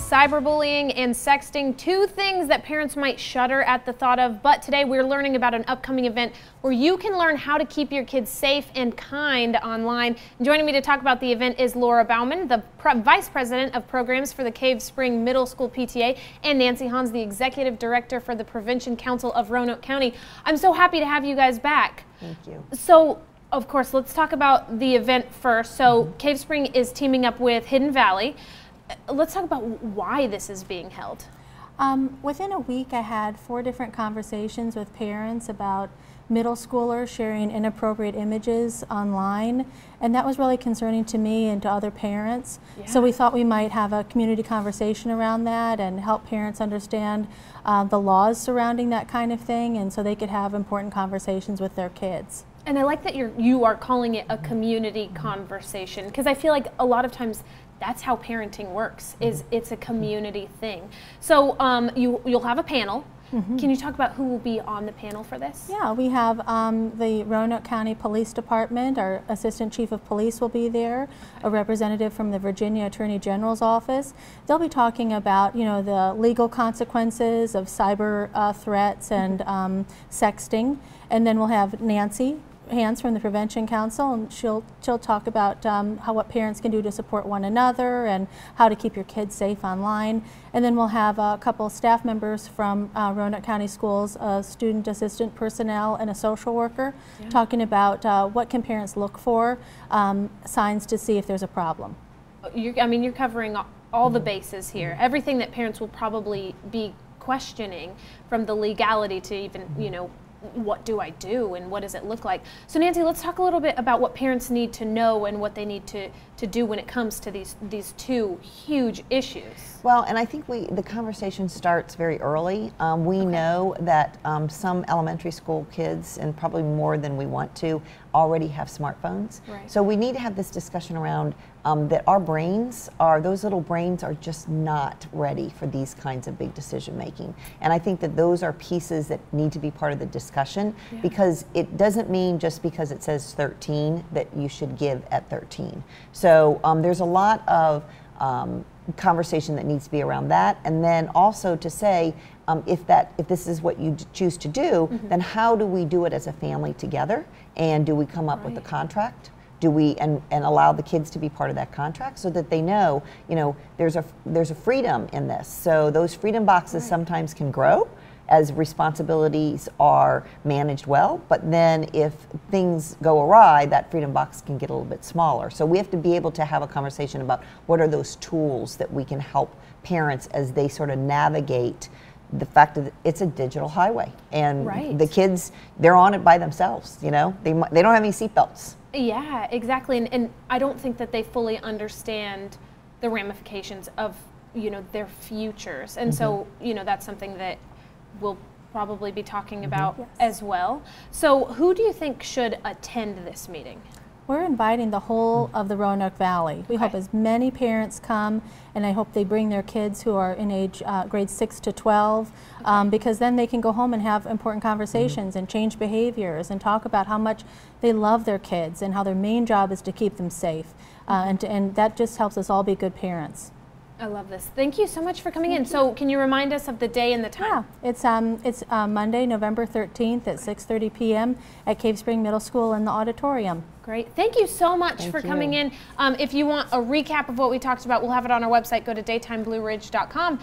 cyberbullying and sexting, two things that parents might shudder at the thought of, but today we're learning about an upcoming event where you can learn how to keep your kids safe and kind online. Joining me to talk about the event is Laura Bowman, the Vice President of Programs for the Cave Spring Middle School PTA, and Nancy Hans, the Executive Director for the Prevention Council of Roanoke County. I'm so happy to have you guys back. Thank you. So, of course, let's talk about the event first. So, Cave Spring is teaming up with Hidden Valley. Let's talk about why this is being held. Within a week, I had 4 different conversations with parents about middle schoolers sharing inappropriate images online, and that was really concerning to me and to other parents. Yeah. So we thought we might have a community conversation around that and help parents understand the laws surrounding that kind of thing, and so they could have important conversations with their kids. And I like that you are calling it a community conversation, because I feel like a lot of times that's how parenting works, is it's a community thing. So you'll have a panel. Can you talk about who will be on the panel for this? Yeah, we have the Roanoke County Police Department. Our Assistant Chief of Police will be there, a representative from the Virginia Attorney General's office. They'll be talking about, you know, the legal consequences of cyber threats and sexting. And then we'll have Nancy Hans from the Prevention Council, and she'll talk about what parents can do to support one another and how to keep your kids safe online. And then we'll have a couple of staff members from Roanoke County Schools, a student assistant personnel and a social worker, talking about what can parents look for, signs to see if there's a problem. I mean, you're covering all the bases here, everything that parents will probably be questioning, from the legality to even, you know, what do I do and what does it look like? So Nancy, let's talk a little bit about what parents need to know and what they need to do when it comes to these two huge issues. Well, and I think the conversation starts very early. We know that some elementary school kids, and probably more than we want to, already have smartphones. Right. So we need to have this discussion around that our brains those little brains are just not ready for these kinds of big decision making. And I think that those are pieces that need to be part of the discussion, because it doesn't mean just because it says 13 that you should give at 13. So there's a lot of conversation that needs to be around that, and then also to say if this is what you choose to do, then how do we do it as a family together, and do we come up with a contract? Do we and allow the kids to be part of that contract so that they know, you know, there's a freedom in this. So those freedom boxes sometimes can grow as responsibilities are managed well, but then if things go awry, that freedom box can get a little bit smaller. So we have to be able to have a conversation about what are those tools that we can help parents as they sort of navigate the fact that it's a digital highway, and the kids, they're on it by themselves, you know, they don't have any seatbelts. Yeah, exactly, and I don't think that they fully understand the ramifications of, you know, their futures, and so, you know, that's something that we'll probably be talking about as well. So who do you think should attend this meeting? We're inviting the whole of the Roanoke Valley. We hope as many parents come, and I hope they bring their kids who are in age grades 6 to 12, because then they can go home and have important conversations and change behaviors and talk about how much they love their kids and how their main job is to keep them safe. And that just helps us all be good parents. I love this. Thank you so much for coming in. So can you remind us of the day and the time? Yeah, it's Monday, November 13th at 6:30 p.m. at Cave Spring Middle School in the auditorium. Great. Thank you so much for coming in. If you want a recap of what we talked about, we'll have it on our website. Go to daytimeblueridge.com.